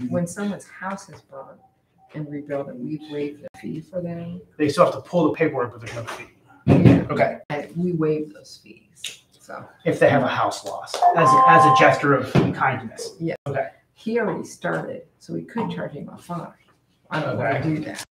when someone's house is burned and rebuilt and we've waived the fee for them. They still have to pull the paperwork, but there's no fee. Yeah. Okay. And we waive those fees, so. If they have a house loss, as a gesture of kindness. Yeah. Okay. He already started, so we could charge him a fine. I don't want to do that.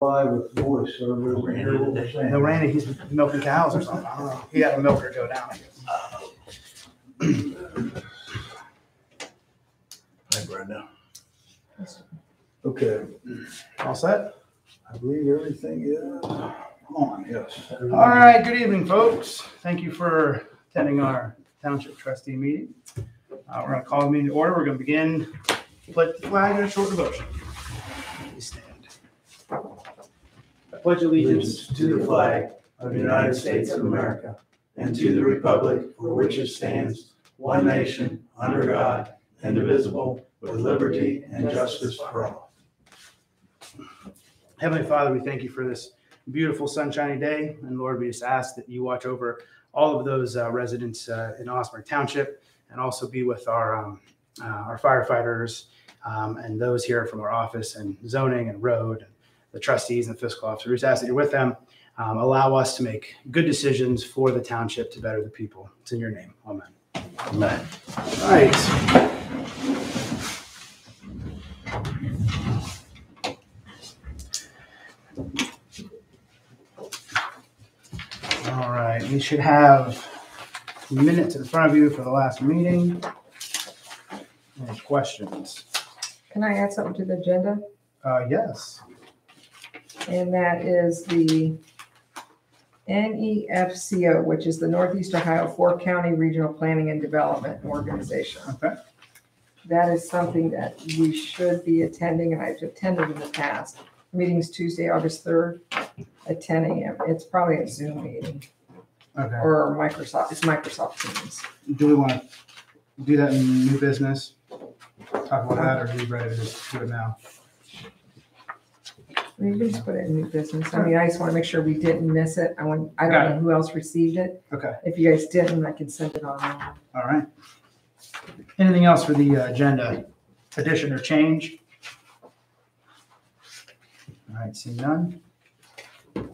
Live with voiceover over here. What we're saying. No, Randy, he's milking cows or something. I don't know. He had a milker go down, I guess. Hi, Brenda. Okay, All set? I believe everything is on, yes. All right, good evening, folks. Thank you for attending our township trustee meeting. We're going to call the meeting to order. We're going to begin with the flag and a short devotion. Please stand. I pledge allegiance To the flag of the United States of America and to the republic for which it stands, one nation, under God, indivisible, with liberty and justice for all. Heavenly Father, we thank you for this beautiful sunshiny day. And Lord, we just ask that you watch over all of those residents in Osnaburg Township and also be with our firefighters and those here from our office and zoning and road, and the trustees and fiscal officers. We just ask that you're with them. Allow us to make good decisions for the township to better the people. It's in your name. Amen. Amen. All right. All right, we should have minutes in front of you for the last meeting. Any questions? Can I add something to the agenda? Yes. And that is the NEFCO, which is the Northeast Ohio Four-County Regional Planning and Development Organization. Okay. That is something that we should be attending, and I've attended in the past. Meeting's Tuesday, August 3rd at 10 a.m. It's probably a Zoom meeting Okay. or it's Microsoft Teams. Do we want to do that in new business? Talk about that, or are you ready to just do it now? You can just put it in new business. I mean, I just want to make sure we didn't miss it. I don't know who else received it. Okay. If you guys didn't, I can send it on. All right. Anything else for the agenda? Addition or change? All right, see none. All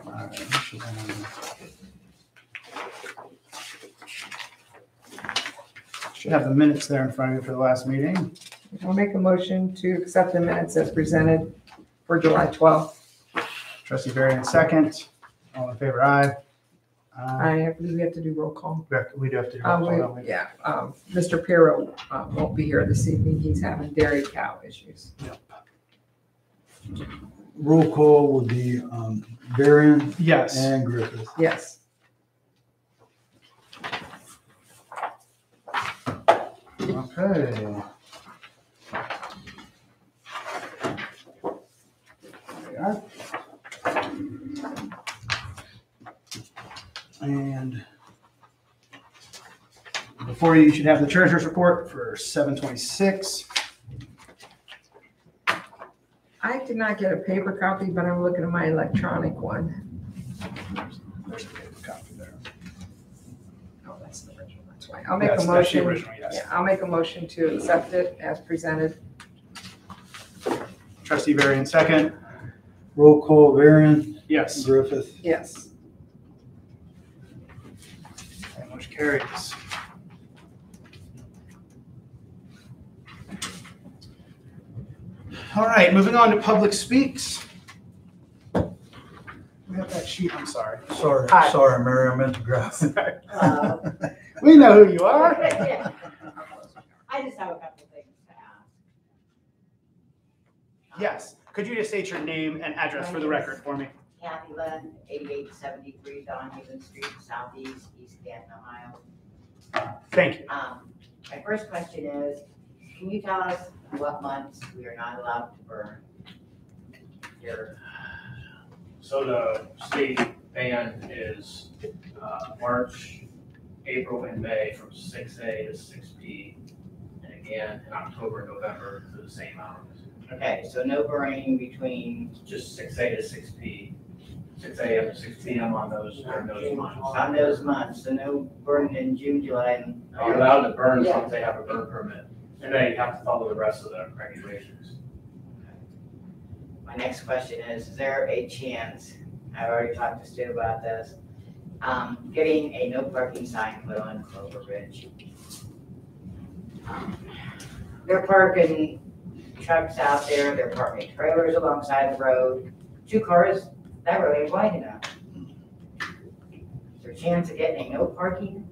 right. Should have the minutes there in front of you for the last meeting. I'll make a motion to accept the minutes as presented for July 12th. Trustee Varian, second. All in favor, aye. I believe we have to do roll call. We do have to do roll call, don't we? Yeah, Mr. Pirro won't be here this evening. He's having dairy cow issues. Roll call would be Varian Yes. and Griffith. Yes. Okay. There we are. And before you should have the treasurer's report for 7/26. I did not get a paper copy, but I'm looking at my electronic one. There's a paper copy there. Oh, that's the original. That's why. I'll make a That's the motion. original, yes. Yeah, I'll make a motion to accept it as presented. Trustee Varian, second. Roll call Varian, Yes. Griffith. Yes. And motion carries. All right, moving on to public speaks. We have that sheet, I'm sorry. Sorry, Hi. sorry, Mary, I meant to grab it. We know who you are. Yeah. I just have a couple of things to ask. Yes, could you just state your name and address for the record for me? Kathy Lynn, 8873 Don Haven Street, Southeast, East Canton, Ohio. Thank you. My first question is, can you tell us what months we are not allowed to burn here? So the state ban is March, April, and May from 6A to 6P, and again in October and November for the same hours. Okay, so no burning between, Just 6A to 6P, 6 a.m. to 6 p.m. on those months. on those months, so no burning in June, July, and. You're allowed to burn as long as they have a burn permit, and they have to follow the rest of the regulations. My next question is there a chance, I've already talked to Stu about this, getting a no parking sign put on Clover Ridge? They're parking trucks out there, they're parking trailers alongside the road. 2 cars, that road ain't wide enough. Is there a chance of getting a no parking?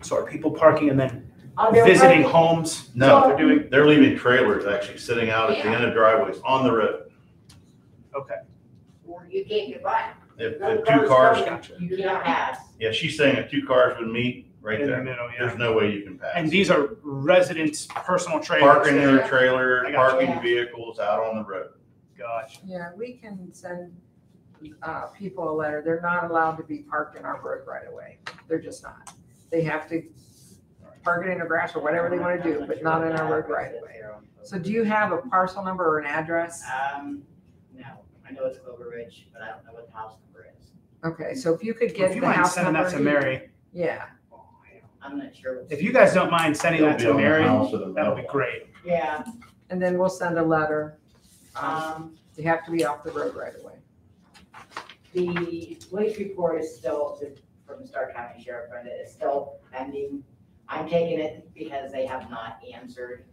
So are people parking and then Oh, they're visiting parking- homes? Is that No. what they're doing? They're leaving trailers actually sitting out at the end of driveways on the road. Okay. Or you can't get by. If 2 cars, You can't pass. yeah, she's saying if 2 cars would meet right In the there, middle, yeah. there's no way you can pass. And these are residents' personal trailers. Parking their trailers, I got you. parking vehicles out on the road. Gotcha. Yeah, we can send people a letter. They're not allowed to be parked in our road right away. They're just not. They have to park it in the grass or whatever they want to do, but not in our road right away. So do you have a parcel number or an address? No, I know it's Clover Ridge, but I don't know what the house number is. Okay, so if you could If get you the mind house sending number. that to Mary, Yeah, I'm not sure. what's- if you guys don't mind sending that to It'll be on the Mary, house or the that would be mailbox. great. Yeah, and then we'll send a letter. the You have to be off the road right away. police report is still, from the Stark County Sheriff, and it is still pending. I'm taking it because they have not answered.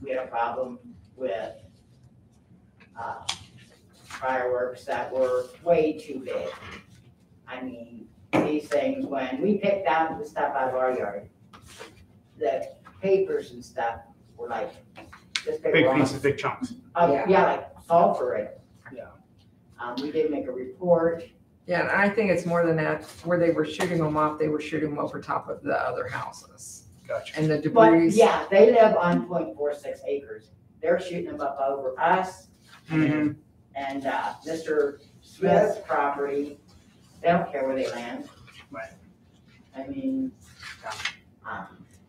We had a problem with, fireworks that were way too big. I mean, these things, when we picked out the stuff out of our yard, the papers and stuff were like this big Big rocks. pieces, big chunks. Yeah, like sulfur in it. Yeah. We did make a report. Yeah, and I think it's more than that, where they were shooting them off, they were shooting them over top of the other houses. Gotcha. And the But debris. yeah, they live on 0.46 acres. They're shooting them up over us Mhm. and Mr. Smith's property. They don't care where they land. Right. I mean,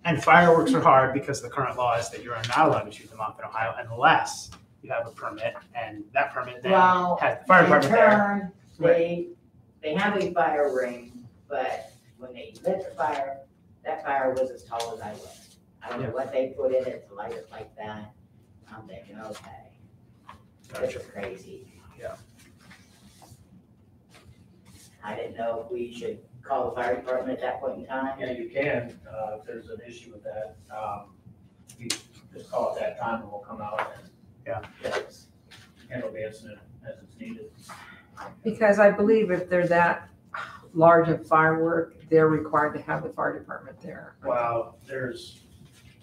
And fireworks are hard because the current law is that you are not allowed to shoot them off in Ohio unless you have a permit, and that permit then well, has the fire in department there. turn, they have a fire ring, but when they lit the fire, that fire was as tall as I was. I don't know what they put in it to light it like that. I'm thinking, okay, this Gotcha. is crazy. Yeah. I didn't know if we should call the fire department at that point in time. Yeah, you can, if there's an issue with that, you just call at that time and we'll come out and handle the incident as it's needed. Because I believe if they're that large of firework, they're required to have the fire department there. Well, there's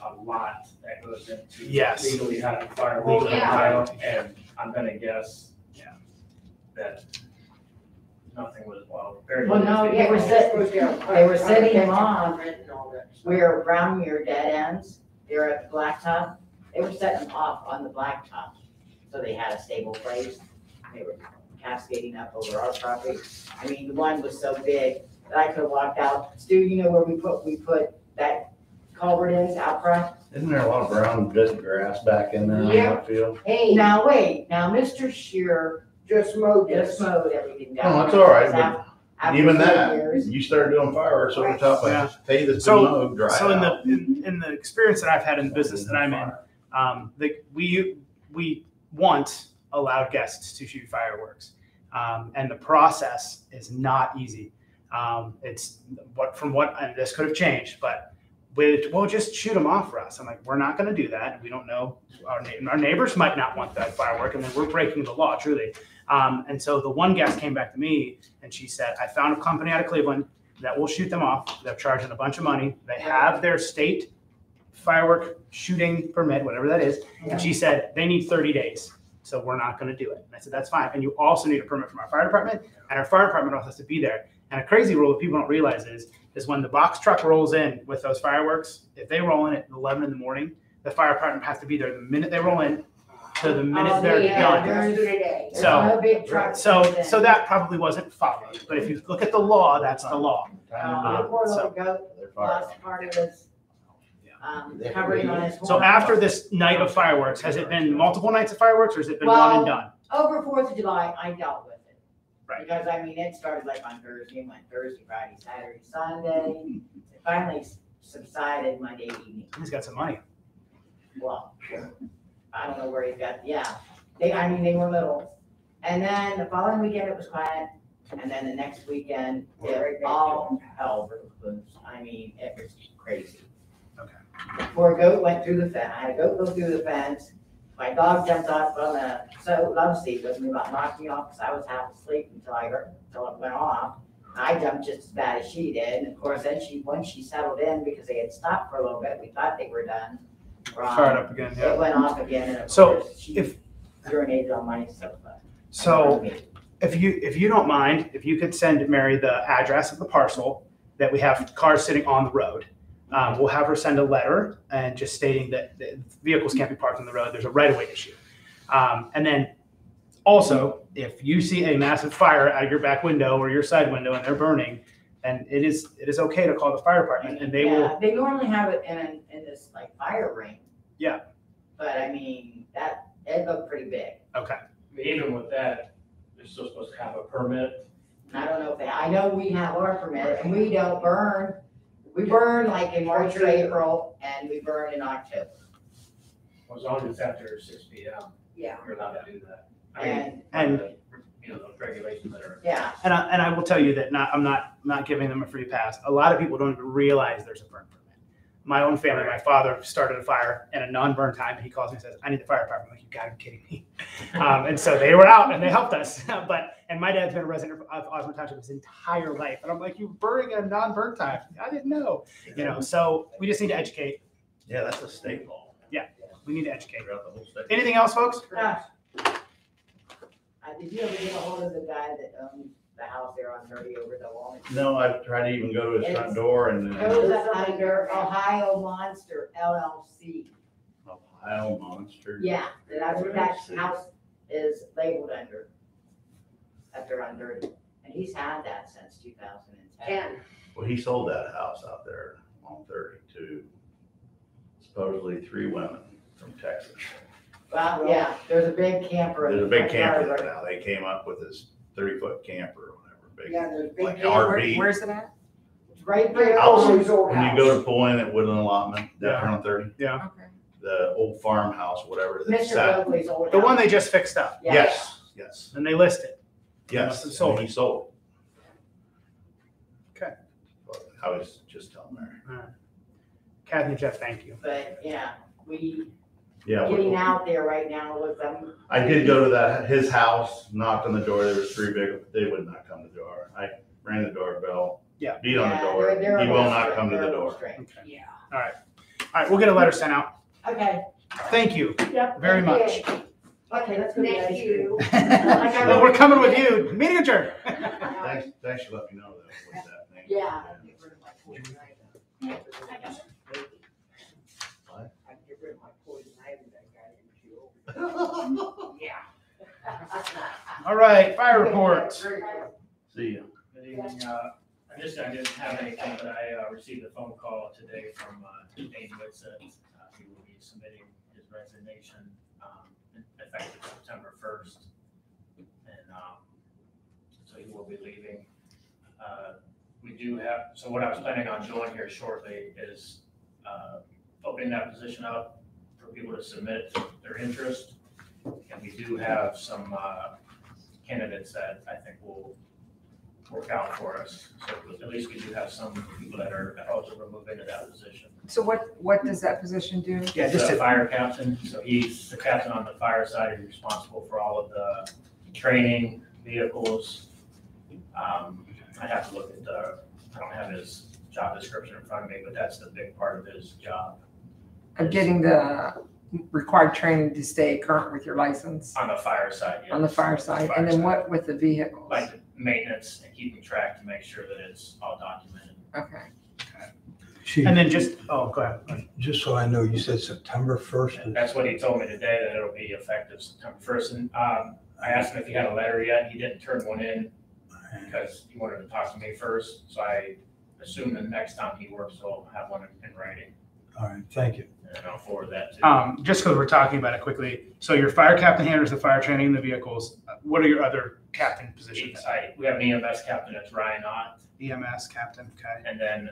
a lot that goes into Yes. legally having fireworks in Yeah. Ohio, and I'm gonna guess Yeah. that nothing was, well, very. Well, no, little. they were setting them off. We're around your dead ends, they're at the blacktop. They were setting them off on the blacktop, so they had a stable place. They were cascading up over our property. I mean, the one was so big that I could have walked out. Stu, you know where we put that culvert in out front? Isn't there a lot of brown dead grass back in there on Yeah. that field? Hey, now wait, now Mr. Shearer Just mowed just mowed everything down. No, that's all right, but After even 4 that, years. you started doing fireworks over the top Yeah. of hay that's been So- mowed, dry So in out. in the experience that I've had in the business that I'm in, we once allowed guests to shoot fireworks, and the process is not easy. It's and this could have changed, but we'll just shoot them off for us. I'm like, we're not going to do that. We don't know. Our neighbors might not want that firework, and then we're breaking the law, truly. And so the one guest came back to me, and she said, I found a company out of Cleveland that will shoot them off. They're charging a bunch of money. They have their state firework shooting permit, whatever that is. And she said, they need 30 days. So we're not going to do it. And I said, that's fine. And you also need a permit from our fire department, and our fire department also has to be there. And a crazy rule that people don't realize is when the box truck rolls in with those fireworks, if they roll in at 11 in the morning, the fire department has to be there the minute they roll in to the minute they're done. There's So- no big truck. So that probably wasn't followed. But if you look at the law, that's the law. The poor so- little goat They're fired. lost part of his, covering on his horn. So after this night of fireworks, has it been multiple nights of fireworks, or has it been one Well- and done? Over 4th of July, I dealt with it. Right. Because, I mean, it started like on Thursday, went Thursday, Friday, Saturday, Sunday. It finally subsided Monday evening. He's got some money. Well, I don't know where he got, yeah. They were little. And then the following weekend, it was quiet. And then the next weekend, it all hell broke loose. I mean, it was crazy. Okay. Poor goat went through the fence. I had a goat go through the fence. My dog jumped off on the love seat with me, about knocked me off because I was half asleep until it went off. I jumped just as bad as she did. And of course, then once she settled in, because they had stopped for a little bit, we thought they were done. Fire it up again, yeah. It went off again, and of So, course, she if- urinated on my sofa. So if you don't mind, if you could send Mary the address of the parcel that we have cars sitting on the road. We'll have her send a letter and just stating that the vehicles can't be parked on the road. There's a right-of-way issue. And then also, if you see a massive fire out of your back window or your side window and they're burning, then it is okay to call the fire department, and they will. Yeah, they normally have it in this like fire ring. Yeah. But I mean, it looked pretty big. Okay. I mean, even with that, they're still supposed to have a permit. And I don't know if I know we have our permit and we don't burn. We burn like in March or April and we burn in October. As long as it's after 6 p.m., Yeah. you're allowed to do that. I mean, And you know, those regulations that are. Yeah. And I will tell you that I'm not giving them a free pass. A lot of people don't even realize there's a burn permit. my own family, my father started a fire in a non-burn time, and he calls me and says, I need the fire department. I'm like, you gotta be kidding me. And so they were out and they helped us. And my dad's been a resident of Osnaburg Township his entire life. And I'm like, you're burning a non-burn time. I didn't know, so we just need to educate. Yeah, that's a state law. We need to educate. Throughout the whole state. Anything else, folks? Did you ever get a hold of the guy that owns the house there on 30 over the wall? No, I've tried to even go to his front door and. Goes under Ohio Monster LLC. Ohio Monster. Yeah, that's what that house is labeled under. Up there on 30. And he's had that since 2010. Well, he sold that house out there on 30 to supposedly 3 women from Texas. Well, yeah, there's a big camper. in There's a the big front yard camper there right now. They came up with this 30-foot camper or whatever, big, Yeah, there's a big like camper. RV. Where's it at? It's right there. Outside. His old When you house. go to pull in at Woodland Allotment, Yeah. down on 30, Yeah. Okay. the old farmhouse, whatever. that Mr. sat- Oakley's old house. The one they just fixed up Yeah. Yes, and they listed. yes. must have sold and he sold. Okay. But I was just telling Mary. Kathy and Jeff, thank you. But yeah, Yeah. getting out there right now with them. I did go to his house, knocked on the door. There was 3 big, they would not come to the door. I rang the doorbell. Yeah. Beat on the Yeah, door. they're He a will little not strange. come to the They're a little door. strange. Okay. Yeah. All right, we'll get a letter sent out. Okay. Thank you Yep. very thank much. you. Okay, let's go. Thank you. Well, we're coming with you. Meeting adjourned. Thanks for letting me know that with that thing. Yeah. All right, fire reports. See you. Good evening. I didn't have anything, but I received a phone call today from Dave Whitson. He will be submitting his resignation effective September 1st. And so he will be leaving. We do have, so what I was planning on doing here shortly is opening that position up for people to submit their interest. And we do have some candidates that I think will work out for us. So at least we do have some people that are eligible to move into that position. So what does that position do? Yeah, He's just a to, fire captain, so he's the captain on the fire side. He's responsible for all of the training, vehicles. I have to look at I don't have his job description in front of me, but that's the big part of his job. Of getting the required training to stay current with your license On the fire side, yes. on the fire side, and then what with the vehicles? Like maintenance and keeping track to make sure that it's all documented. Okay, Chief, and then just, go ahead. just so I know, you said September 1st. And that's what he told me today, that it'll be effective September 1st. And I asked him if he had a letter yet. He didn't turn one in because he wanted to talk to me first. So I assume the next time he works, he'll have one in writing. All right, thank you. And I'll forward that to Just because we're talking about it quickly. So your fire captain handles the fire training in the vehicles. What are your other captain positions? We have an EMS captain, that's Ryan Ott. EMS captain, okay. And then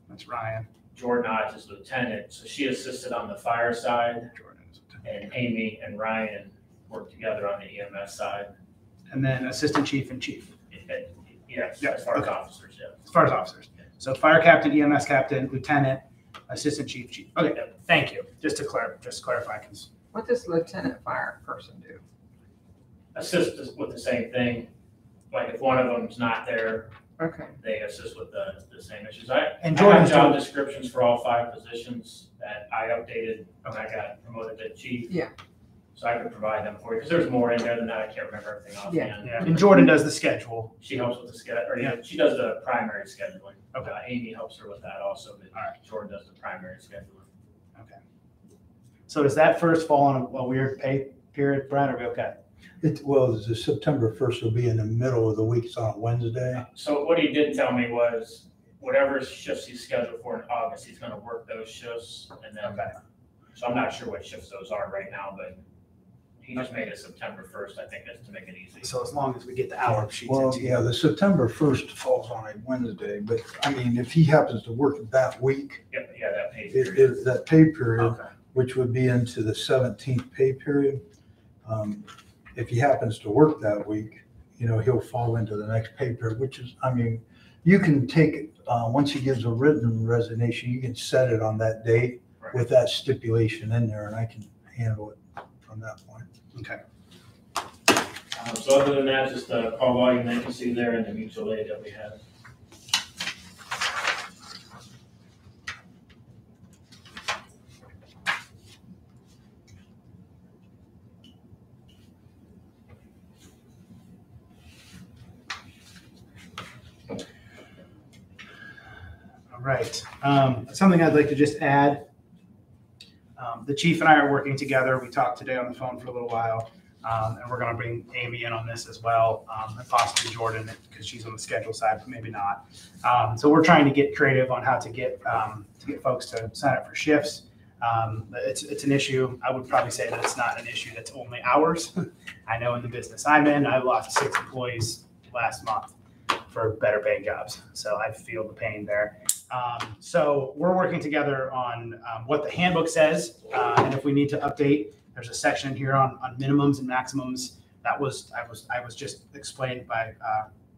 That's Ryan. Jordan Ott is lieutenant. So she assisted on the fire side, Jordan is and Amy and Ryan work together on the EMS side. and then assistant chief and chief, Yes, Yeah, as far as okay. officers, yeah. as far as officers. So fire captain, EMS captain, lieutenant, assistant chief, chief. Okay, thank you. Just to clarify, because what does lieutenant fire person do? Assist us with the same thing. Like if one of them's not there, Okay, they assist with the same issues. And I have Jordan's job doing- descriptions for all 5 positions that I updated when I got promoted to chief. Yeah. So I could provide them for you, because there's more in there than that. I can't remember everything offhand. yeah, and Jordan does the schedule. She helps with the schedule, or she does the primary scheduling. Okay. Amy helps her with that also, but All right. Jordan does the primary scheduling. Okay. So does that first fall on a weird pay period, Brian, or are we okay? Well, the September 1st will be in the middle of the week, it's on a Wednesday. So what he did tell me was, whatever shifts he's scheduled for in August, he's gonna work those shifts, and then, Okay. so I'm not sure what shifts those are right now, but he just made it September 1st, I think that's to make it easy. So as long as we get the hour sheets Well, into you. yeah, the September 1st falls on a Wednesday, but I mean, if he happens to work that week, Yep, yeah, that pay it period. is that pay period, Okay. which would be into the 17th pay period. If he happens to work that week, he'll fall into the next pay period, which is, I mean, You can take it, once he gives a written resignation, you can set it on that date Right. with that stipulation in there, and I can handle it from that point. Okay. So other than that, just the call volume that you can see there and the mutual aid that we have. All right. Something I'd like to just add. The chief and I are working together. We talked today on the phone for a little while, and we're going to bring Amy in on this as well, and possibly Jordan because she's on the schedule side, but maybe not. So we're trying to get creative on how to get folks to sign up for shifts. It's an issue. I would probably say that it's not an issue that's only ours. I know in the business I'm in, I lost 6 employees last month for better paying jobs. So I feel the pain there. So we're working together on what the handbook says, and if we need to update, there's a section here on minimums and maximums. I was just explained by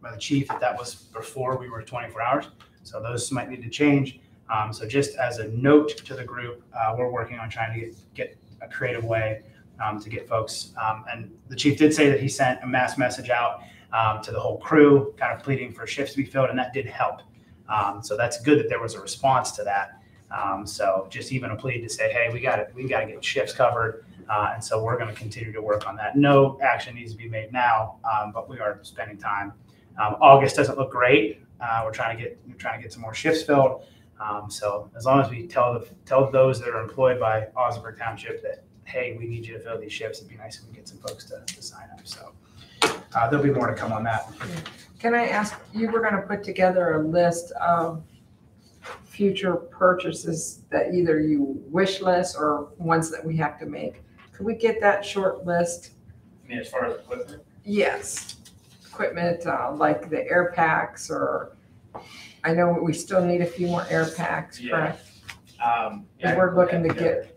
the chief that was before we were 24 hours. So those might need to change. So just as a note to the group, we're working on trying to get a creative way to get folks. And the chief did say that he sent a mass message out to the whole crew, kind of pleading for shifts to be filled, and that did help. So that's good that there was a response to that. So just even a plea to say, hey, we got to get shifts covered. And so we're going to continue to work on that. No action needs to be made now, but we are spending time. August doesn't look great. We're trying to get some more shifts filled. So as long as we tell those that are employed by Osnaburg Township that, hey, we need you to fill these shifts, it'd be nice if we get some folks to sign up. So there'll be more to come on that. Can I ask, you were gonna put together a list of future purchases that either you wish list or ones that we have to make. Could we get that short list? I mean, as far as equipment, Yes. Equipment, like the air packs, or I know we still need a few more air packs, Yeah. correct? yeah, We're looking to together.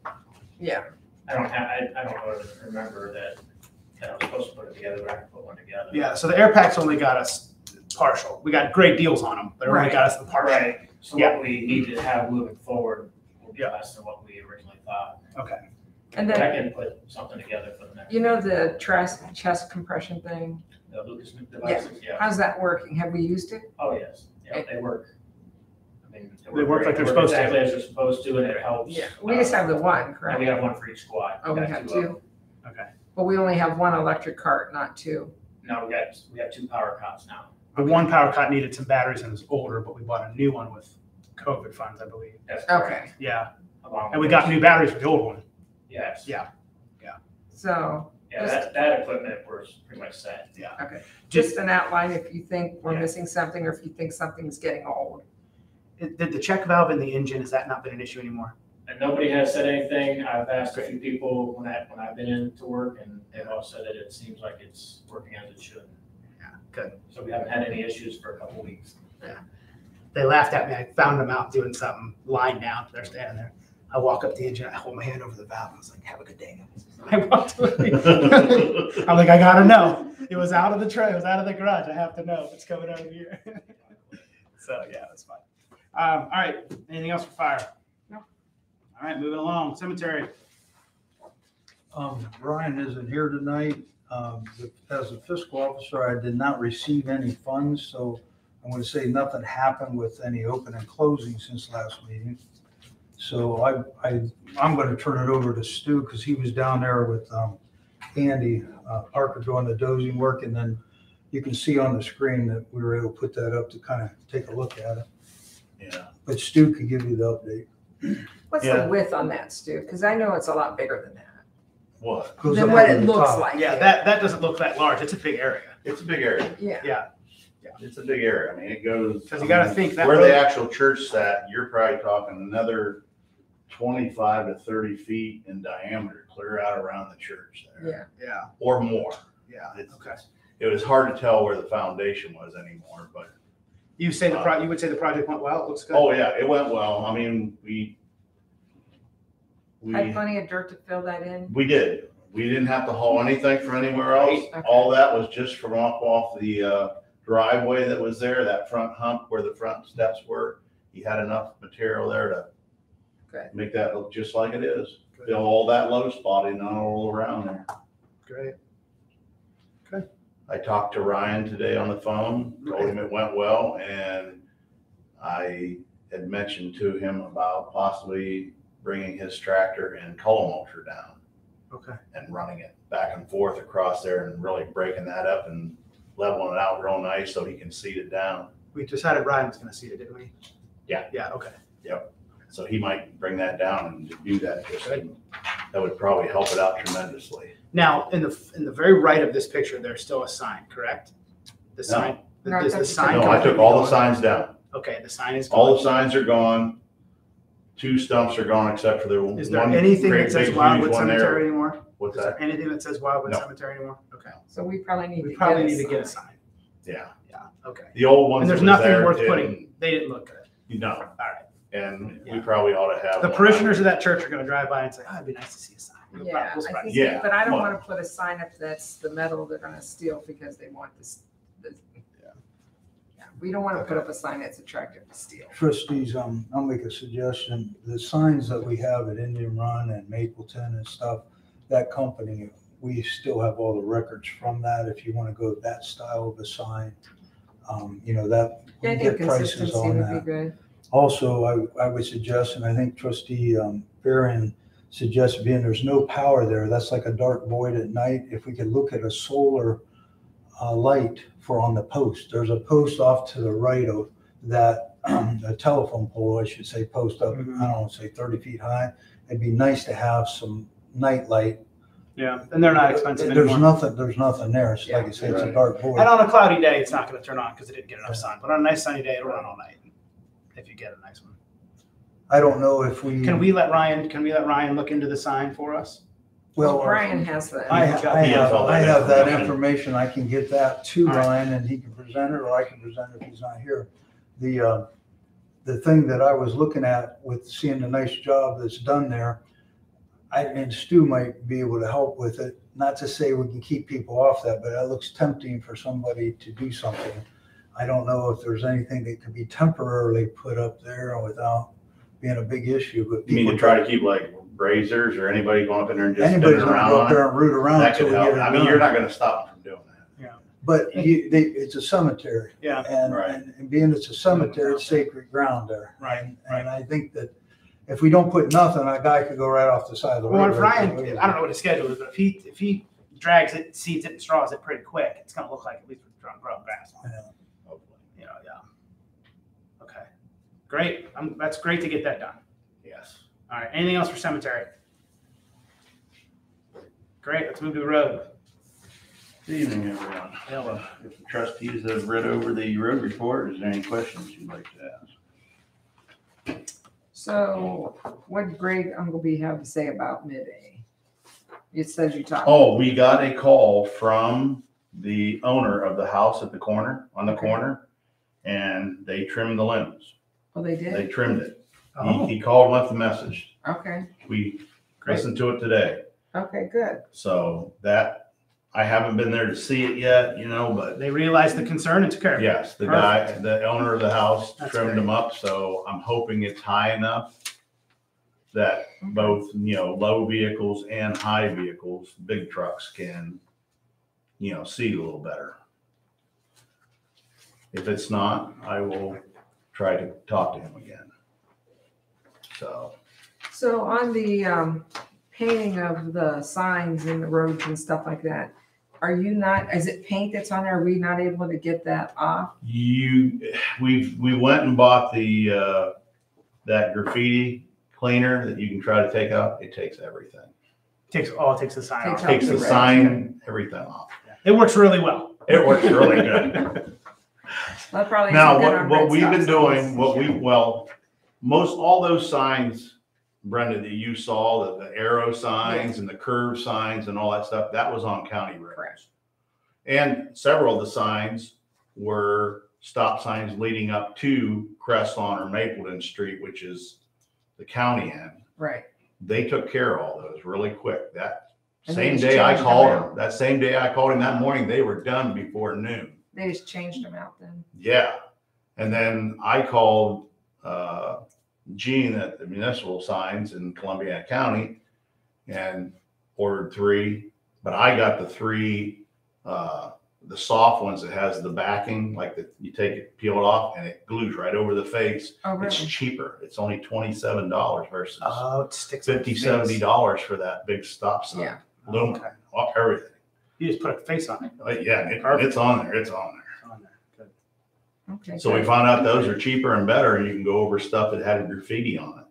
Yeah, I don't remember that I was supposed to put it together, but I can put one together. Yeah, so the air packs only got us partial. We got great deals on them, but it only Right. got us the partial. Right, so Yeah. what we need to have moving forward will be Yeah. less than what we originally thought. Okay. and But then, I can put something together for the next. you know, the chest compression thing, The Lucas devices, yeah. how's that working? Have we used it? Oh, yes, yeah, they work. I mean, They work like great. they're supposed to. Exactly as they're supposed to, and it helps. Yeah, we just have the one, And correct? we have one for each squad. Oh, we got have two of them. two? Okay. But we only have one electric cart, not two. No, we have 2 power cots now. The one power cot needed some batteries and was older, but we bought a new one with COVID funds, I believe. That's correct. Okay, Yeah. Along And we with got this. new batteries for the old one. Yes. Yeah. so, Yeah, that equipment was pretty much set. okay, just an outline if you think we're Yeah. missing something, or if you think something's getting old. Did the check valve in the engine, has that not been an issue anymore? And nobody has said anything. I've asked a few people when I've been in to work, and they've all said that it seems like it's working as it should. Yeah, good. So we haven't had any issues for a couple weeks. They laughed at me. I found them out doing something, lying down. They're standing there. I walk up the engine. I hold my hand over the valve. I was like, "Have a good day." I walked away. I'm like, "I gotta know. It was out of the tray. It was out of the garage. I have to know if it's coming out of here." So yeah, that's fine. All right. Anything else for fire? No. All right. Moving along. Cemetery. Brian isn't here tonight. As a fiscal officer, I did not receive any funds, so I'm going to say nothing happened with any open and closing since last meeting. So I'm going to turn it over to Stu because he was down there with Andy Parker doing the dozing work, and then you can see on the screen that we were able to put that up to kind of take a look at it. Yeah. But Stu could give you the update. What's Yeah. the width on that, Stu? Because I know it's a lot bigger than that, What? Goes than up what to it the looks top. like. Yeah, that doesn't look that large. It's a big area. It's a big area. Yeah, Yeah. It's a big area. I mean, it goes. Because you got to think that Where road- the actual church sat, you're probably talking another 25 to 30 feet in diameter, clear out around the church there. yeah. Yeah. Or more. Yeah. It's- Okay. It was hard to tell where the foundation was anymore, but, You would say the project went well. It looks good. oh yeah, it went well. I mean, we Had plenty of dirt to fill that in. we did. We didn't have to haul anything from anywhere else. Okay. All that was just from off the driveway that was there, that front hump where the front steps were, he had enough material there to Good. make that look just like it is. Fill all that low spotting all around there. Great. I talked to Ryan today on the phone, told him it went well, and I had mentioned to him about possibly bringing his tractor and column mulcher down Okay. and running it back and forth across there and really breaking that up and leveling it out real nice so he can seed it down. We decided Ryan was going to see it, didn't we? Yeah. Yeah. Okay. So he might bring that down and do that. That would probably help it out tremendously. Now, in the very right of this picture, there's still a sign, correct? The sign. No, Does the that's- sign? No, I took all the signs down. Okay, the sign is. All gone. the signs are gone. 2 stumps are gone except for the one. Is there anything great that says big Wildwood huge one there. Cemetery anymore? What's Is that? there anything that says Wildwood No. Cemetery anymore? Okay. So we probably need to We get probably a need to get a sign. sign. Yeah. Yeah. Okay. The old ones. And there's that was nothing there worth didn't- putting. They didn't look good. No. All right. And we Yeah. probably ought to have. The one parishioners out. of that church are going to drive by and say, "Oh, it'd be nice to see a sign." Yeah, We'll I surprise think, you. Yeah, but I don't well- want to put a sign up that's the metal they're gonna steal because they want this. Yeah, we don't want to put up a sign that's attractive to steal. Trustees, I'll make a suggestion. The signs that we have at Indian Run and Mapleton and stuff, that company, we still have all the records from that. If you want to go that style of a sign, that, Yeah, I we think get prices consistency on would be that. good. Also, I would suggest, and I think Trustee Barron suggested, being there's no power there, that's like a dark void at night. If we could look at a solar light for on the post. There's a post off to the right of that, a telephone pole, I should say, post up, Mhm. I don't know, say 30 feet high. It'd be nice to have some night light. Yeah, and they're not expensive There's anymore. nothing there. It's like I say, it's a Right. dark void. And on a cloudy day, it's not going to turn on because it didn't get enough sun. But on a nice sunny day, it'll run all night if you get a nice one. I don't know if we. Can we let Ryan look into the sign for us? Well, Well, Brian has the. I He has all that have that information. information. I can get that to All right. Ryan and he can present it, or I can present it if he's not here. The thing that I was looking at with seeing the nice job that's done there, and Stu might be able to help with it. Not to say we can keep people off that, but that looks tempting for somebody to do something. I don't know if there's anything that could be temporarily put up there without being a big issue, but You mean to people. try to keep like grazers or anybody going up in there and just Anybody's spinning gonna around go up on it? there and root around That until could we help. get it I mean, you're done. not gonna stop them from doing that. But it's a cemetery. Yeah. Right. And being it's a cemetery, it's sacred ground there. Right, And I think that if we don't put nothing, that guy could go right off the side of the road. Well, if right Ryan, there. I don't know what his schedule is, but if he drags it, seeds it, and straws it pretty quick, it's going to look like at least we're growing grass on it. Yeah. Hopefully. Yeah. Okay. Great. That's great to get that done. Yes. All right. Anything else for cemetery? Great. Let's move to the road. Good evening, everyone. Well, if the trustees have read over the road report, is there any questions you'd like to ask? So what did Greg Uncle B have to say about mid-A? It says you talked. Oh, we got a call from the owner of the house at the corner, on the Okay. corner, and they trimmed the limbs. Oh, they They did? trimmed it. Oh, He called and left a message. Okay, We Great. listened to it today. okay, good. So that, I haven't been there to see it yet, but they realized the concern and took care of it. yes, the owner of the house That's trimmed great. them up, so I'm hoping it's high enough that both, low vehicles and high vehicles, big trucks can, see a little better. If it's not, I will try to talk to him again. So, So on the painting of the signs in the roads and stuff like that, is it paint that's on there? Are we not able to get that off? we went and bought that graffiti cleaner that you can try to take out. It takes everything. It takes the sign Takes off. out Takes the the red. sign, everything off. It works really well. It works really good. That probably. Now, isn't good on what red we've stop been doing, signs. most all those signs, Brenda, that you saw, the arrow signs and the curve signs and all that stuff, that was on county roads. Correct. And several of the signs were stop signs leading up to Crestlawn or Mapleton Street, which is the county end. Right. They took care of all those really quick. That And same they day I changed called them him, that morning, they were done before noon. They just changed them out then. Yeah. And then I called Gene at the municipal signs in Columbia County and ordered 3, but I got the 3, the soft ones that has the backing, like you take it, peel it off, and it glues right over the face. Oh, It's really? cheaper. It's only $27 versus Oh, it sticks on the $50, face. $70 for that big stop sign. Yeah. Aluminum, Okay. everything. You just put a face on it. Yeah, it's on there. It's on there. It's on there. Good. Okay. So we good. found out those are cheaper and better, and you can go over stuff that had graffiti on it.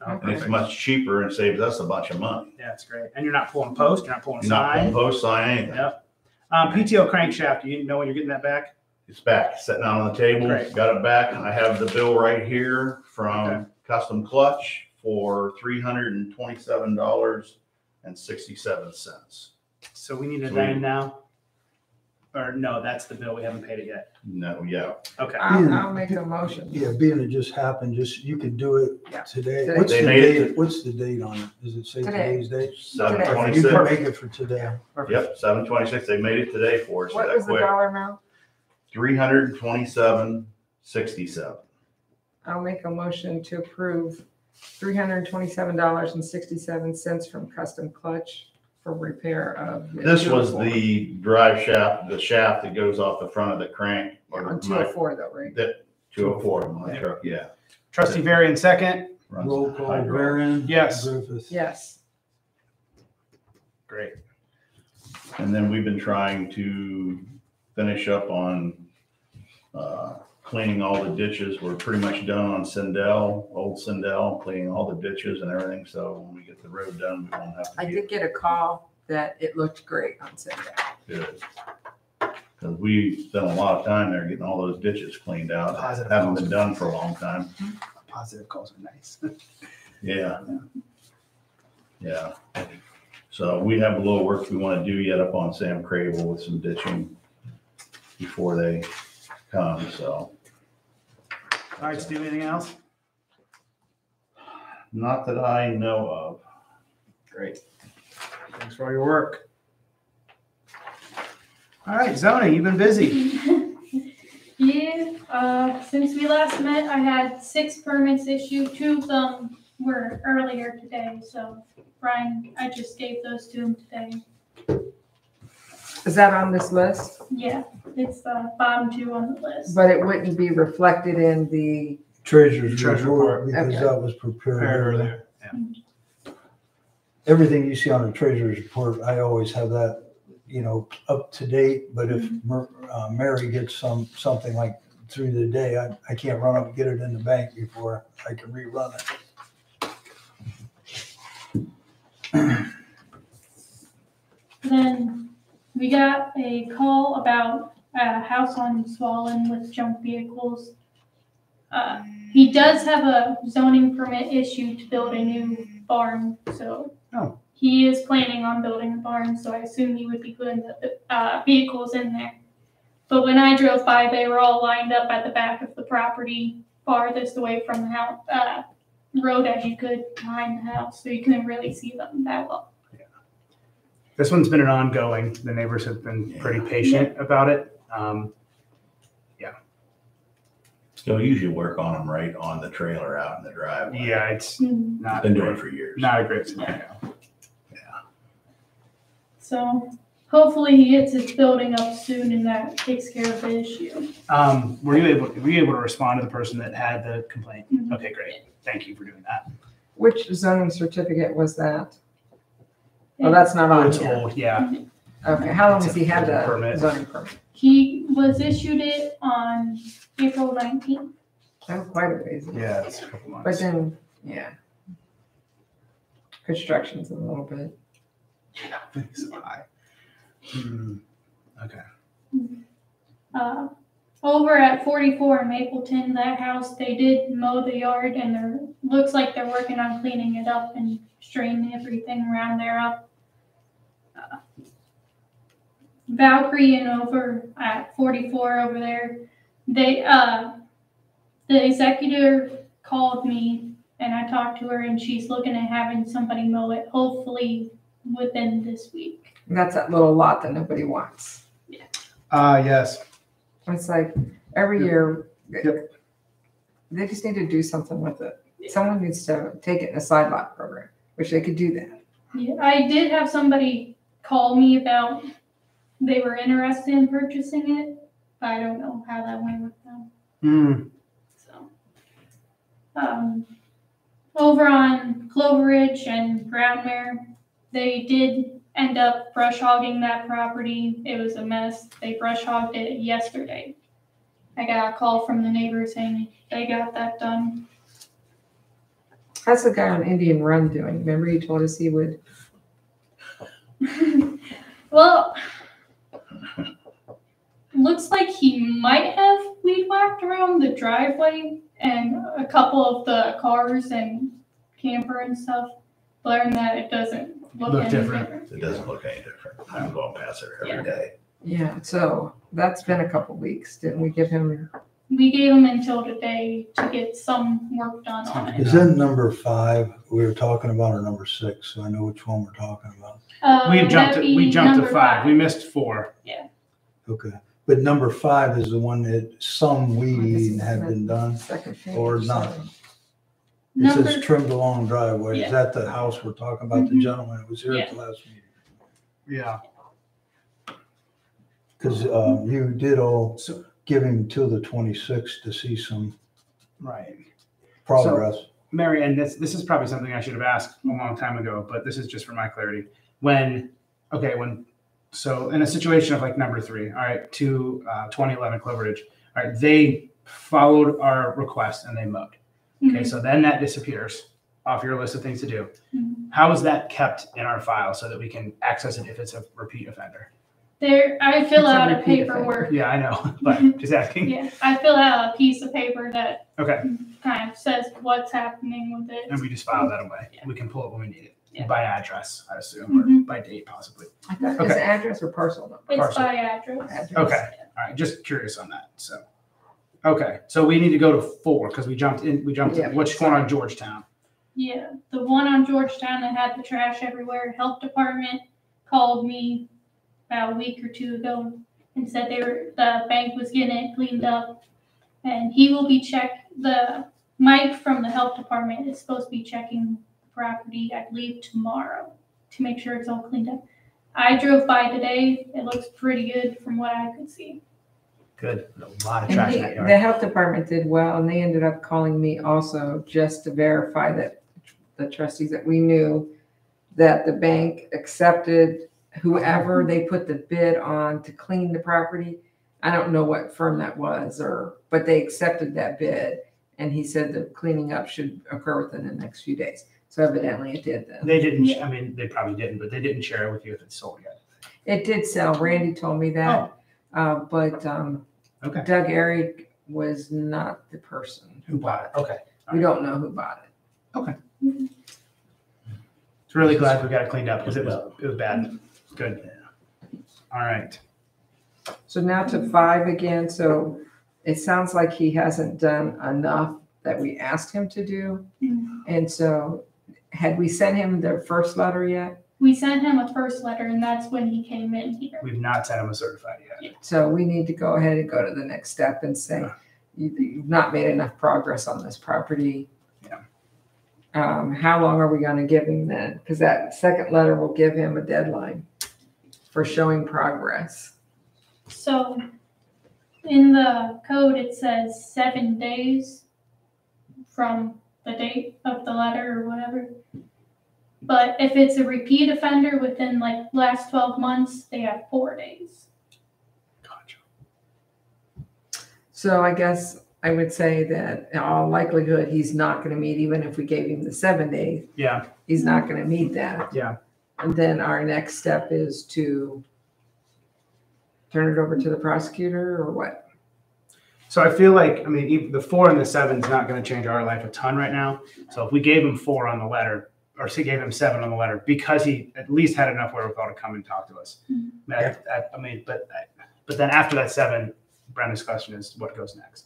And it's Okay. much cheaper and saves us a bunch of money. Yeah, it's great. And you're not pulling post, you're not pulling You're not pulling sign. post sign, anything. Yep. PTO crankshaft, you know when you're getting that back? It's back, sitting out on the table, Great. got it back. I have the bill right here Okay. from Custom Clutch for $327.67. So we need a Sweet. name now? Or no, that's the bill. We haven't paid it yet. No, yeah. Okay. I'll make a motion. Yeah, being it just happened, you could do it Yeah. today. Today. What's They the made it date, what's the date on it? Does it say Today. today's date? Seven You can twenty-six. make it for today. Yep, 7/26. They made it today for us What that was the quick. dollar amount? 327.67. I'll make a motion to approve $327.67 from Custom Clutch for repair of. This was the drive shaft, the shaft that goes off the front of the crank. Yeah, on 204 though, right? That 204 on my truck, yeah. Trustee Varian, second. Runs Roll call, hydraulic. Varian. Yes. Griffith. Yes. Great. And then we've been trying to finish up on cleaning all the ditches. We're pretty much done on Sindel, old Sindel, cleaning all the ditches and everything. So when we get the road done, we won't have I to did get a call that it looked great on Sunday. get good. Because we spent a lot of time there getting all those ditches cleaned out. Positive Haven't calls. been done for a long time. Positive calls are nice. Yeah. Yeah. So we have a little work we want to do yet up on Sam Crable with some ditching before they come, so. All right, Stu, anything else? Not that I know of. Great. Thanks for all your work. All right, zoning, you've been busy. Yeah, since we last met, I had 6 permits issued. 2 of them were earlier today, so Brian, I just gave those to him today. Is that on this list? Yeah, it's the bottom 2 on the list. But it wouldn't be reflected in the, Treasurer's Treasurer report, report. because Okay. that was prepared earlier. Earlier. Yeah. Everything you see on the treasurer's report, I always have that, up to date, but if Mary gets something like through the day, I can't run up and get it in the bank before I can rerun it. Then we got a call about a house on Swollen with junk vehicles. He does have a zoning permit issued to build a new barn, so. Oh. He is planning on building a barn, so I assume he would be putting the vehicles in there. But when I drove by, they were all lined up at the back of the property, farthest away from the house, road as you could behind the house, so you couldn't really see them that well. This one's been an ongoing. The neighbors have been pretty patient about it. They'll usually work on them right on the trailer out in the driveway. Yeah, it's Mhm. not Been a doing it great, for years. not a great scenario. So hopefully he gets his building up soon and that takes care of the issue. Were you able to respond to the person that had the complaint? Mhm. Okay, great. Thank you for doing that. which zoning certificate was that? Oh, that's not on It's here. old, yeah. Okay, how long has he had the Permit. zoning permit? He was issued it on April 19th. Oh, quite a ways. Yeah, it's a couple But months. then, yeah. Construction's a little bit. So high. Okay. Over at 44 in Mapleton, that house, they did mow the yard and looks like they're working on cleaning it up and straightening everything around there up. Valkyrie and over at 44 over there, they, the executor called me and I talked to her and she's looking at having somebody mow it, hopefully within this week. That's that little lot that nobody wants. Yes. It's like every year, Yep. they just need to do something with it. Someone needs to take it in a side lot program, which they could do that. Yeah, I did have somebody call me about they were interested in purchasing it, but I don't know how that went with them. Hmm. So, over on Clover Ridge and Groundmere, they did end up brush hogging that property. It was a mess. They brush hogged it yesterday. I got a call from the neighbor saying they got that done. How's the guy on Indian Run doing? Remember you told us he would? Well, looks like he might have weed whacked around the driveway and a couple of the cars and camper and stuff. But other than that, it doesn't look Look any different. different. It doesn't look any different. I'm going past it every day. Yeah, so that's been a couple weeks. Didn't we give him? We gave him until today to get some work done on it. Is that number 5 we were talking about or number 6? So I know which one we're talking about. We jumped that'd to be five. number We missed 4. Okay. But number 5 is the one that some weed eating had been done. Second page Or or not. something. It Number, says trimmed along driveway. Yeah. Is that the house we're talking about? The Mhm. gentleman that was here at the last meeting? Yeah. Because you did all So give him till the 26th to see some right. progress. Mary, and this is probably something I should have asked a long time ago, but this is just for my clarity. So in a situation of like number 3, all right, to 2011 Clover Ridge, all right, they followed our request and they mowed. Okay, so then that disappears off your list of things to do. Mhm. How is that kept in our file so that we can access it if it's a repeat offender? I fill It's a out a repeat paperwork. Yeah, I know, but just asking. Yeah, I fill out a piece of paper that Okay, kind of says what's happening with it. and we just file that away. Yeah. We can pull it when we need it. Yeah. By address, I assume, or Mhm. by date possibly. I thought, is Okay. it address or parcel number? It's Parcel. by address. Address. Okay. All right, just curious on that, so. Okay, so we need to go to 4, because we jumped in, Yeah. which one on Georgetown? Yeah, the one on Georgetown that had the trash everywhere, health department called me about a week or 2 ago and said the bank was getting it cleaned up. And he will be Mike from the health department is supposed to be checking the property, I believe, tomorrow to make sure it's all cleaned up. I drove by today, it looks pretty good from what I could see. Good, a lot of And trash in that the yard. health department did well, and they ended up calling me also just to verify that the trustees that we knew that the bank accepted whoever they put the bid on to clean the property. I don't know what firm that was, but they accepted that bid, and he said the cleaning up should occur within the next few days. So evidently it did then. They didn't, I mean, they probably didn't, but they didn't share it with you if it's sold yet. It did sell. Randy told me that. But Okay. Doug Eric was not the person Who bought it? Okay. We don't know who bought it. It's really glad we got it cleaned up, because it was bad. Good. All right. So now to 5 again. So it sounds like he hasn't done enough that we asked him to do. Mhm. And so had we sent him the first letter yet? We sent him a first letter and that's when he came in here. We've not sent them a certified yet. So we need to go ahead and go to the next step and say, you've not made enough progress on this property. Yeah. How long are we going to give him then? Because that second letter will give him a deadline for showing progress. So in the code, it says 7 days from the date of the letter or whatever. But if it's a repeat offender within like last 12 months, they have 4 days. Gotcha. So I guess I would say that in all likelihood, he's not going to meet, even if we gave him the 7 days, Yeah, he's not going to meet that. yeah. And then our next step is to turn it over to the prosecutor or what? So I feel like, I mean, even the 4 and the 7 is not going to change our life a ton right now. So if we gave him 4 on the letter, or say gave him 7 on the letter, because he at least had enough wherewithal to come and talk to us. But then after that 7, Brenda's question is what goes next?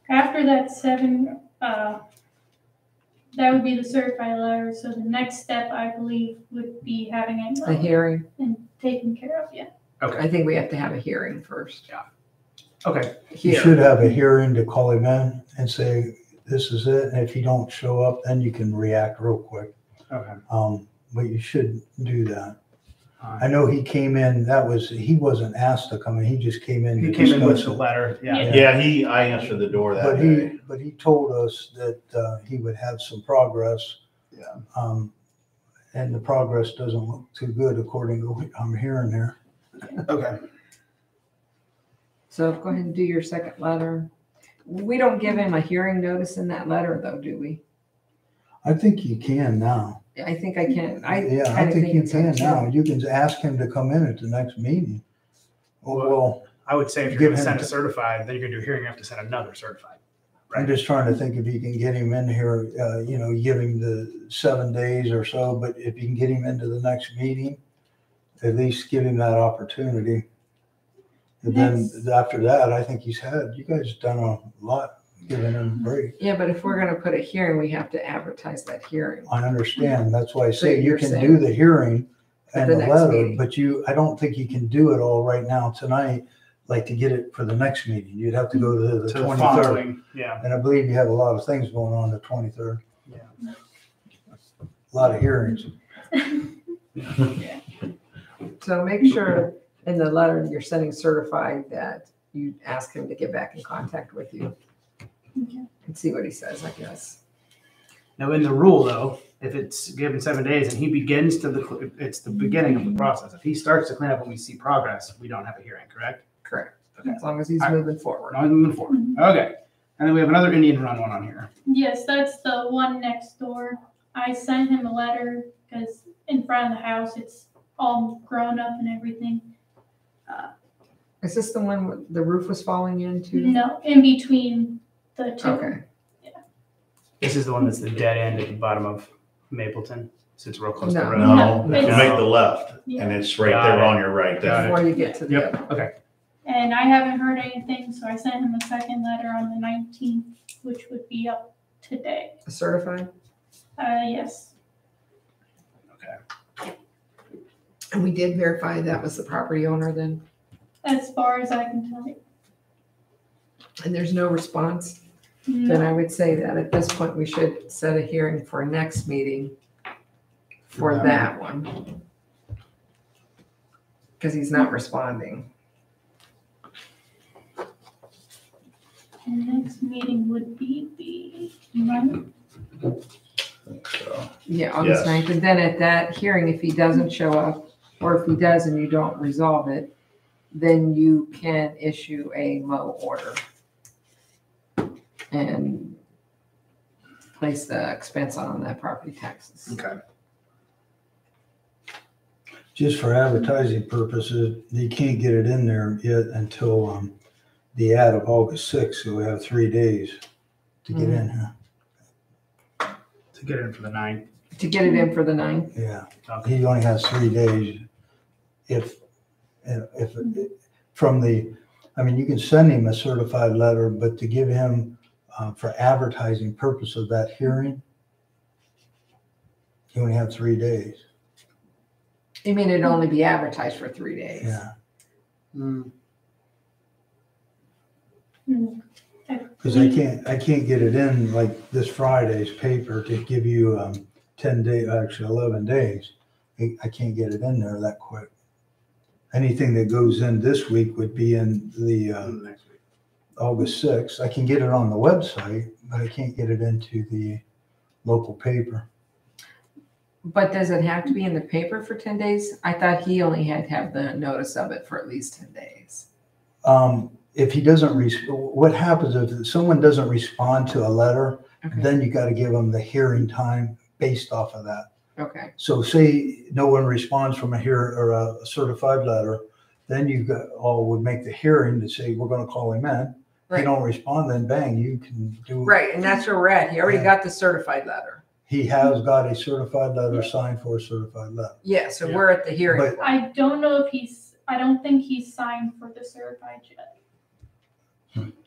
After that 7, that would be the certified letter. So the next step, I believe, would be having it The hearing? and taken care of. Yeah. Okay. I think we have to have a hearing first. Okay. You Here. should have a hearing to call him in and say, this is it. And if you don't show up, then you can react real quick. Okay. But you should do that. All I right. know he came in, he wasn't asked to come in. He just came in He to came in with discuss the it. letter. Yeah. Yeah, I answered the door that But day. he told us that he would have some progress. Yeah. And the progress doesn't look too good according to what I'm hearing here. Okay. So go ahead and do your second letter. We don't give him a hearing notice in that letter though, do we? I think you can now. I think I can. I kinda think you it's can okay. now. You can ask him to come in at the next meeting. Well, I would say if you're Give going to him send a t- certified, then you're going to do a hearing, you have to send another certified. I'm just trying to think if you can get him in here, give him the 7 days or so, but if you can get him into the next meeting, at least give him that opportunity. And then after that, I think you guys done a lot, giving him a break. Yeah, but if we're gonna put a hearing, we have to advertise that hearing. I understand. That's why I So say you you're can saying do the hearing at and the the next letter, meeting. but I don't think you can do it all right now tonight, like to get it for the next meeting. You'd have to go to the To the 23rd. following. Yeah. And I believe you have a lot of things going on the 23rd. Yeah. A lot of hearings. So make sure in the letter you're sending certified that you ask him to get back in contact with you Okay. and see what he says, I guess. Now, in the rule, though, if it's given 7 days and he begins it's the beginning of the process. If he starts to clean up and we see progress, we don't have a hearing, correct? Correct. Okay. As long as he's All right. moving forward. We're not moving forward. Okay. And then we have another Indian Run one on here. Yes, that's the one next door. I sent him a letter because in front of the house, it's all grown up and everything. Is this the one where the roof was falling into? No, in between the two. Okay. This is the one that's the dead end at the bottom of Mapleton. Sits real close to the No. road. No, No, you it's- make the left Yeah. and it's right Got there it. on your right Got it. Before you get to the Yep. other. Okay. And I haven't heard anything, so I sent him a second letter on the 19th, which would be up today. Certified? Yes. And we did verify that was the property owner then? As far as I can tell. And there's no response? Then I would say that at this point, we should set a hearing for next meeting for that one. Because he's not responding. The next meeting would be the 9th. So, Yeah, August Yes. 9th. And then at that hearing, if he doesn't show up, or if he does and you don't resolve it, then you can issue a mow order and place the expense on that property taxes. Okay. Just for advertising purposes, you can't get it in there yet until the ad of August 6th, so we have 3 days to get in here. To get in for the 9th. To get it in for the 9th? Yeah, Okay. he only has 3 days. If from you can send him a certified letter, but to give him for advertising purpose of that hearing, you only have 3 days. You mean it'd only be advertised for 3 days? Yeah, Mm. because I can't get it in like this Friday's paper to give you 10 days, actually 11 days. I can't get it in there that quick. Anything that goes in this week would be in the Next week. August 6th. I can get it on the website, but I can't get it into the local paper. But does it have to be in the paper for 10 days? I thought he only had to have the notice of it for at least 10 days. If he doesn't, what happens if someone doesn't respond to a letter, Okay. then you got to give them the hearing time based off of that. Okay. So say no one responds from a certified letter, then you would make the hearing to say, we're going to call him in. If Right. you don't respond, then bang, you can do. Right, and that's where we're at. He already got the certified letter. He has got a certified letter signed for a certified letter. Yeah, so Yeah. we're at the hearing. But- I don't know if I don't think he's signed for the certified yet.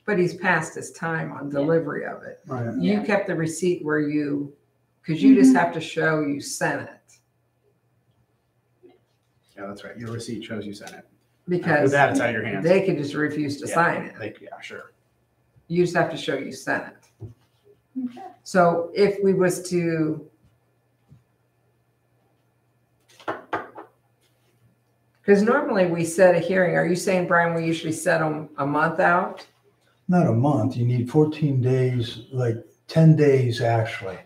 But he's passed his time on delivery of it. Right. You kept the receipt where because you just have to show you sent it. Yeah, that's right. Your receipt shows you sent it. Because that, it's out of your hands. they could just refuse to Yeah. sign it. Yeah, sure. You just have to show you sent it. Okay. So if we was to, because normally we set a hearing, are you saying, Brian, we usually set them a month out? Not a month, you need 14 days, like 10 days actually.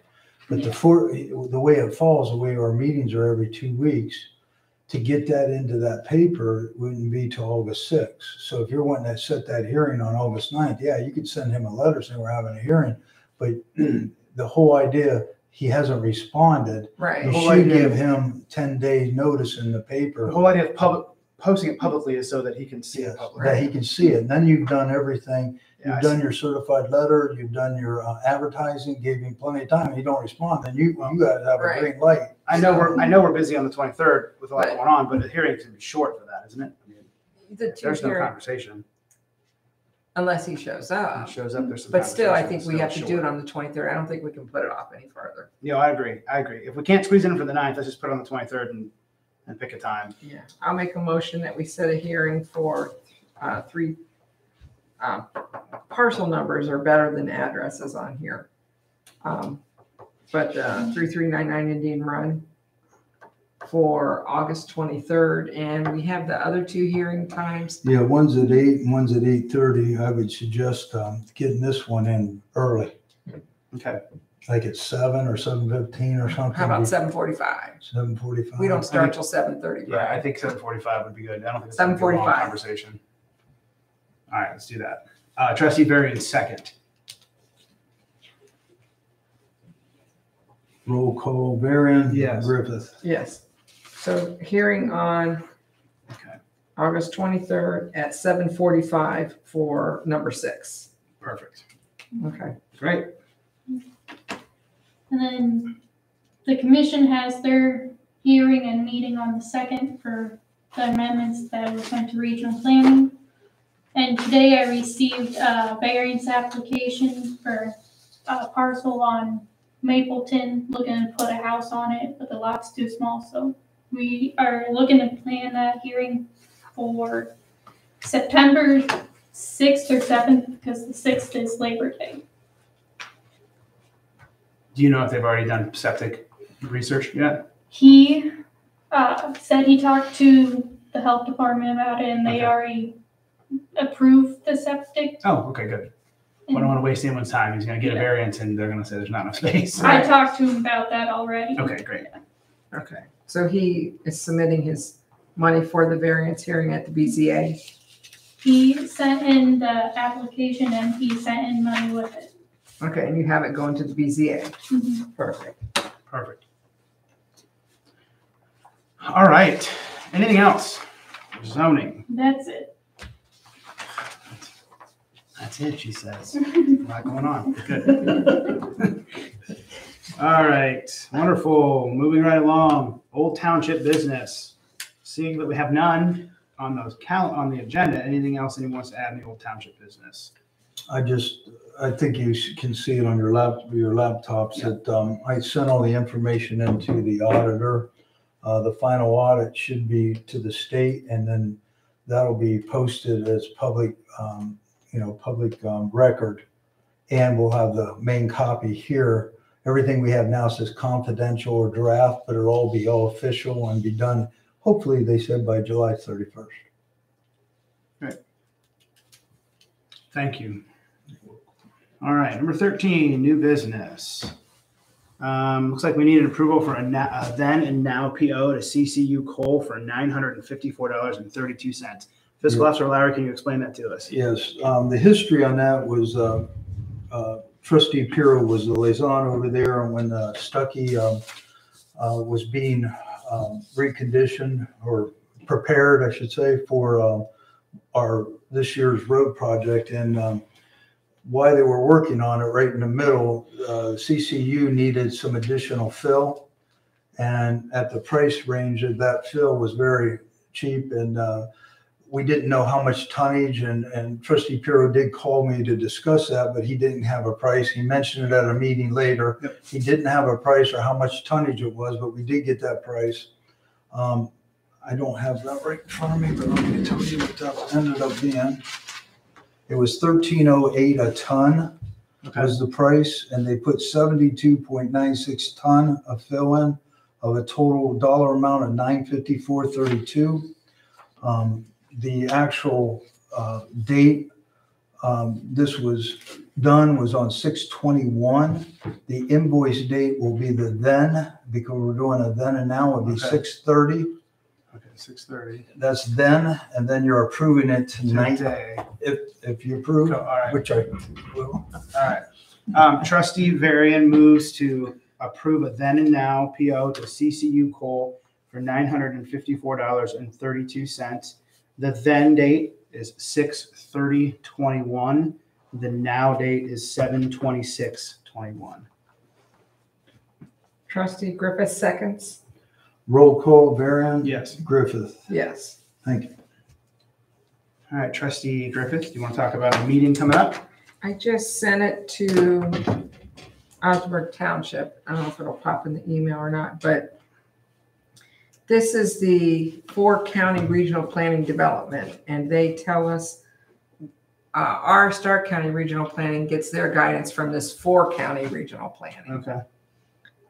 But the way it falls, the way our meetings are every 2 weeks, to get that into that paper wouldn't be till August 6th. So if you're wanting to set that hearing on August 9th, yeah, you could send him a letter saying we're having a hearing. But the whole idea, he hasn't responded. Right. You whole should idea- give him 10 days notice in the paper. The whole idea of posting it publicly is so that he can see it Yes, publicly. that he can see it. And then you've done everything. Yeah, I You've done your certified letter, you've done your advertising, gave him plenty of time. You don't respond, then you guys have a Right. green light. I know we're busy on the 23rd with a lot But- going on, but the hearing's gonna be short for that, isn't it? I mean, The two there's no hearing, conversation. unless he shows When up. it shows up, there's some. But still, I conversation. think we have It's to still do it short. on the 23rd. I don't think we can put it off any further. Yeah, I agree. If we can't squeeze it in for the 9th, let's just put it on the 23rd and pick a time. Yeah. I'll make a motion that we set a hearing for 3 parcel numbers are better than addresses on here. But 3399 Indian Run for August 23rd, and we have the other 2 hearing times. Yeah, one's at 8 and one's at 8:30. I would suggest getting this one in early, Okay. like at 7 or 7:15 or something. How about 7:45? 7:45? We don't start till 7:30. Yeah, I think 7:45 would be good. I don't think it's gonna be a long 7:45. conversation. All right, let's do that. Trustee Varian second. Roll call, Varian. Yes. Griffith. Yes. So hearing on Okay, August 23rd at 7:45 for number 6. perfect. Okay. Great. And then the commission has their hearing and meeting on the 2nd for the amendments that were sent to regional planning. And today I received a variance application for a parcel on Mapleton, looking to put a house on it, but the lot's too small, so we are looking to plan that hearing for September 6th or 7th, because the 6th is Labor Day. Do you know if they've already done septic research yet? He said he talked to the health department about it, and they Okay. already approved the septic. Oh, okay, good. I don't want to waste anyone's time. He's gonna get a Yeah. variance and they're gonna say there's not enough space. I talked to him about that already. Okay, great. Okay. So he is submitting his money for the variance hearing at the BZA. He sent in the application and he sent in money with it. Okay, and you have it going to the BZA. Mhm. Perfect. Perfect. All right. Anything else? Zoning. That's it. That's it, she says. A lot going on. Good. All right. Wonderful. Moving right along. Old Township business. Seeing that we have none on those on the agenda. Anything else anyone wants to add in the Old Township business? I think you can see it on your laptops that I sent all the information into the auditor. The final audit should be to the state, and then that'll be posted as public record. And we'll have the main copy here. Everything we have now says confidential or draft, but it'll all be official and be done, hopefully, they said by July 31st. Thank you. All right, number 13, new business. Looks like we need an approval for a then and now PO to CCU Coal for $954.32. Fiscal Officer Larry, can you explain that to us? Yes, the history on that was Trustee Pirro was the liaison over there, and when Stuckey was being reconditioned or prepared, I should say, for this year's road project, and while they were working on it, right in the middle, CCU needed some additional fill, and at the price range of that fill was very cheap, and we didn't know how much tonnage, and Trustee Pirro did call me to discuss that, but he didn't have a price. He mentioned it at a meeting later. Yep. He He didn't have a price or how much tonnage it was, but we did get that price. I don't have that right in front of me, but let me tell you what that ended up being. It was $13.08 a ton was the price, and they put 72.96 ton of fill-in of a total dollar amount of $954.32. The actual date this was done was on 6/21. The invoice date will be the then, because we're doing a then and now, would be 6/30. Okay, 6:30. That's then, and then you're approving it tonight, Today. if you approve, All right. which I will. All right. Trustee Varian moves to approve a then and now PO to CCU Coal for $954.32. The then date is 6/30/21. The now date is 7/26/21. Trustee Griffith seconds. Roll call, Varian. Yes. Griffith. Yes. Thank you. All right, Trustee Griffith, do you want to talk about a meeting coming up? I just sent it to Osnaburg Township. I don't know if it'll pop in the email or not, but this is the 4-county regional planning development, and they tell us our Stark County regional planning gets their guidance from this 4-county regional planning Okay.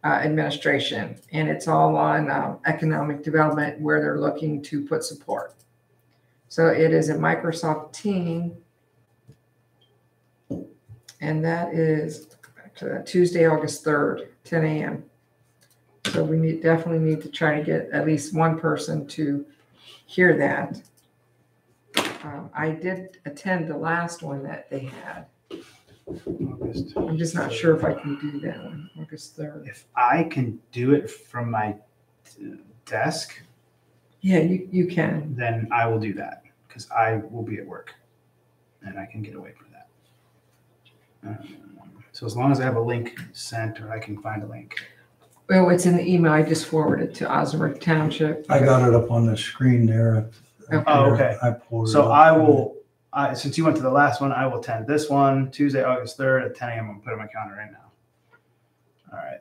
administration, and it's all on economic development where they're looking to put support. So it is a Microsoft Team, and that is Tuesday, August 3rd, 10 a.m. So we definitely need to try to get at least one person to hear that. I did attend the last one that they had. August. I'm just not sure if I can do that one, August 3rd. If I can do it from my desk, Yeah, you can. then I will do that because I will be at work and I can get away from that. So as long as I have a link sent or I can find a link. Well, it's in the email. I just forwarded to Osnaburg Township. I got it up on the screen there. Oh, okay. I pulled it So up. I will, since you went to the last one, I will attend this one, Tuesday, August 3rd at 10 a.m. I'm going to put it on my calendar right now. All right.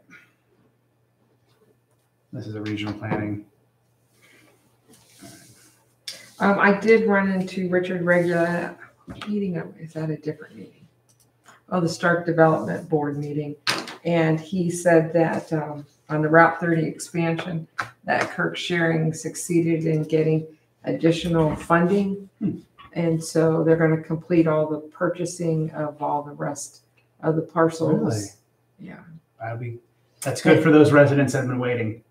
This is a regional planning. I did run into Richard Regula meeting. Is that a different meeting? Oh, the Stark Development Board meeting. And he said that on the Route 30 expansion, that Kirk Shearing succeeded in getting additional funding. And so they're going to complete all the purchasing of all the rest of the parcels. Really? Yeah. That's good for those residents that have been waiting.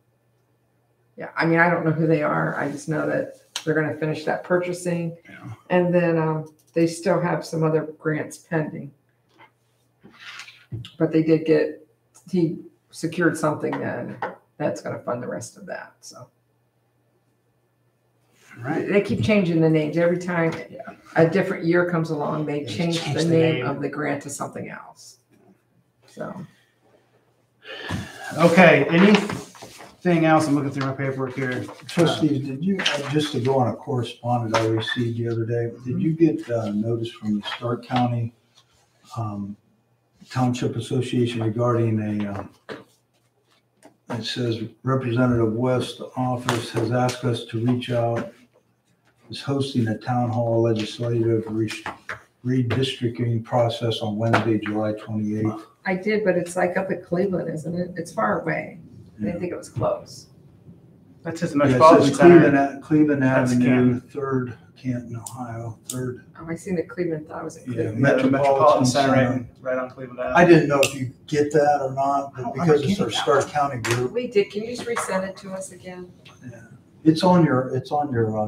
Yeah. I mean, I don't know who they are. I just know that they're going to finish that purchasing. Yeah. And then they still have some other grants pending. But they did he secured something then that's going to fund the rest of that. So All right. they keep changing the names every time a different year comes along. They change the name of the grant to something else. So Okay. Anything else? I'm looking through my paperwork here. Trustees, did you, just to go on a correspondence I received the other day, did you get notice from the Stark County Township Association regarding it says Representative West office has asked us to reach out, is hosting a town hall legislative redistricting process on Wednesday, July 28th. I did, but it's like up at Cleveland, isn't it? It's far away. I didn't think it was close. That's just a Yeah, it metropolitan says center. Cleveland That's Avenue, 3rd, Canton, Ohio, 3rd. Oh, I seen the Cleveland. Thought it was at Yeah, Cleveland. Metropolitan Center right on Cleveland Ave. I didn't know if you get that or not, I but don't because remember it's our getting Stark County group, We did. Can you just resend it to us again? it's on your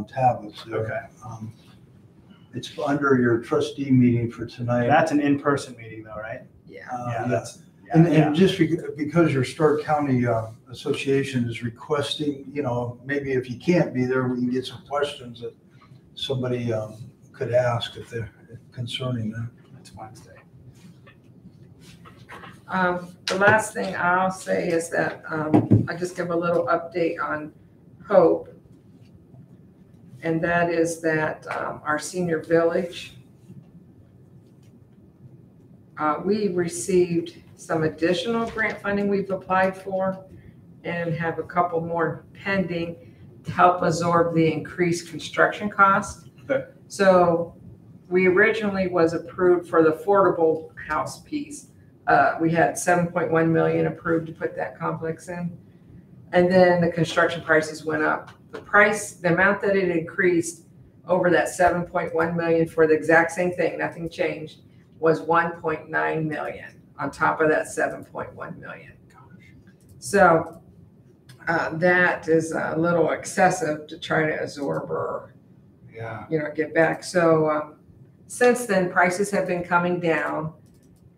tablets there. Okay. It's under your trustee meeting for tonight. That's an in-person meeting though, right? Yeah. Yeah, that's. And Yeah. just because your Stark County Association is requesting, maybe if you can't be there, we can get some questions that somebody could ask if they're concerning them. It's Wednesday. The last thing I'll say is that I just give a little update on Hope. And that is that our senior village, we received some additional grant funding we've applied for and have a couple more pending. help absorb the increased construction cost. Okay. So we originally was approved for the affordable house piece. We had 7.1 million approved to put that complex in. And then the construction prices went up. The amount that it increased over that 7.1 million for the exact same thing, nothing changed, was 1.9 million on top of that 7.1 million. So that is a little excessive to try to absorb or, Yeah. get back. So since then, prices have been coming down,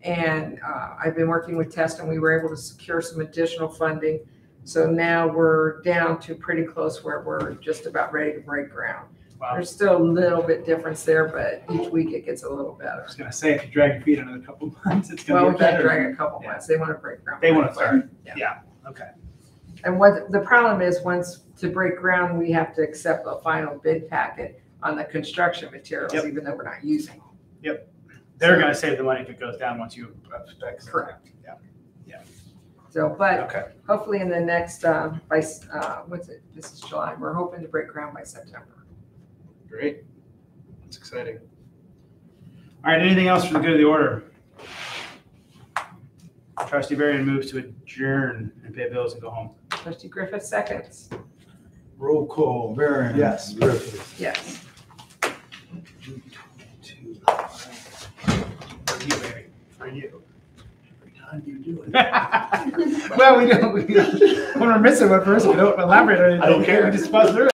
and I've been working with Test, and we were able to secure some additional funding. So now we're down to pretty close where we're just about ready to break ground. Wow. There's still a little bit difference there, but each week it gets a little better. I was gonna say, if you drag your feet another couple months, it's Well, gonna we get can't better. drag a couple months. They want to break ground. They want to pretty quick. start. Yeah. Okay. And what the problem is, once to break ground, we have to accept a final bid packet on the construction materials, Yep. even though we're not using them. They're gonna save the money if it goes down once you fix it. Correct. Yeah. So, but Okay. hopefully in the next, this is July, we're hoping to break ground by September. Great. That's exciting. All right. Anything else for the good of the order? Trustee Varian moves to adjourn and pay bills and go home. Trustee Griffith seconds. Roll call, Varian. Yes. Griffith. Yes. For you, baby. For you. How do you do it? Well, we don't. When we're missing one person, we don't elaborate on anything. I don't care. We just buzz through it.